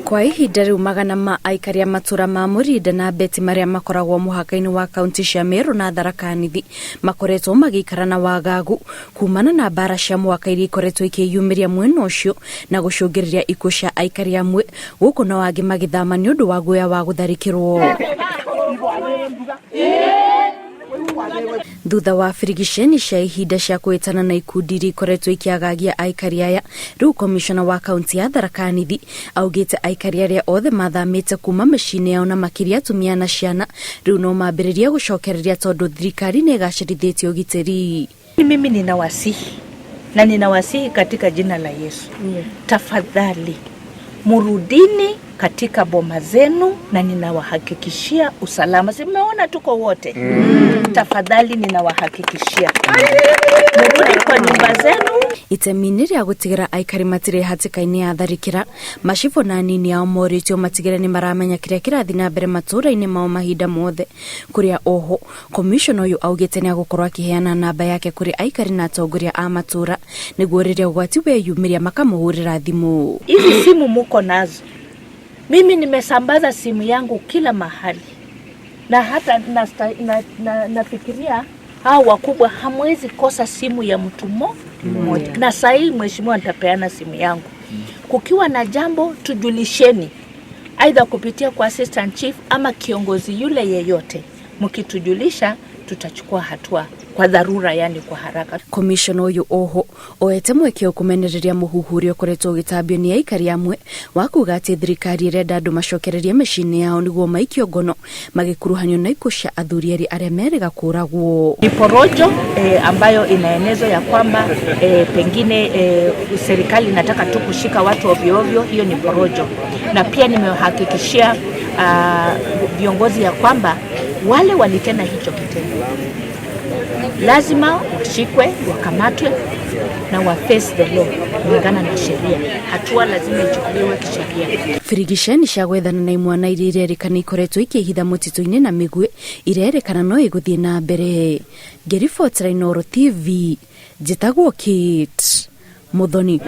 Kwa ihinda riu magana ma aikari a matura ma Murinda na Beti maria makoragwo muhaka-ini wa kaunti cia Meru na Tharaka Nithi makoretwo magikara na wagagu kumana na mbara cia mwaka iria ikoretwo ikiyumiria mwena ucio na gucungiriria ikuo cia aikari amwe guku na wangi magithama ni undu wa guoya wa gutharikirwo. Thutha wa firigisheni cia ihinda cia kwitana na ikundi iria ikoretwo ikiagagia aikari aya, riu komishona wa kaunti ya Tharaka Nithi augite aikari aria othe mathamite kuma micini yao na makiria atumia na ciana riu no mambiriria gucokereria tondu thirikari ni igacirithitie ugitiri. Mimi ninawasihi katika jina la Yesu. Tafadhali murudini katika boma zenu na ninawahakikishia usalama. Simeona tuko wote. Tafadhali ninawahakikishia. Murudi kwa nyumba zenu. Itemini ria gutigira aikari matire hatika-ini ya tharikira, macibo na nini ao moritio matigire ni maramenya kiria kirathi na mbere matura-ini mao mahinda mothe. Kuria oho komishona uyu augite ni agukorwo akiheana namba yake kuri aikari na atongoria a matura niguo riria gwati weyumiria makamuhurira thimu. Hizi simu muko nazo. Mimi nimesambaza simu yangu kila mahali. Na hata nafikiria hao wakubwa hamwezi kosa simu ya mtu mmoja. Na saa hii mheshimiwa nitapeana simu yangu. Kukiwa na jambo tujulisheni. Aidha kupitia kwa assistant chief ama kiongozi yule yeyote. Mkitujulisha tutachukua hatua kwa dharura, yani kwa haraka. Commissioner uyu oho oete mwekio kumenereria muhuhurio koretwo gitambio ni aikari amwe wa kuga ati thirikari irenda andu macokererie micini yao niguo maikio ngono magikuruhanio na ikuo cia athuri aria merega kuragwo. Ni porojo ambayo inaenezwa ya kwamba pengine serikali inataka tu kushika watu ovyo ovyo. Hiyo ni porojo. Na pia nimehakikishia viongozi ya kwamba wale walitenda hicho kitendo lazima washikwe, wakamatwe na wa face the law kulingana na sheria. Hatua lazima ichukuliwe kisheria. Firigisheni cia gwethana na imwana iria irerikana ikoretwo ikihitha mutito-ini na migwe irerikana no iguthie na mbere. Gerifort Rainoro TV, Jitagwo Kit Muthoni.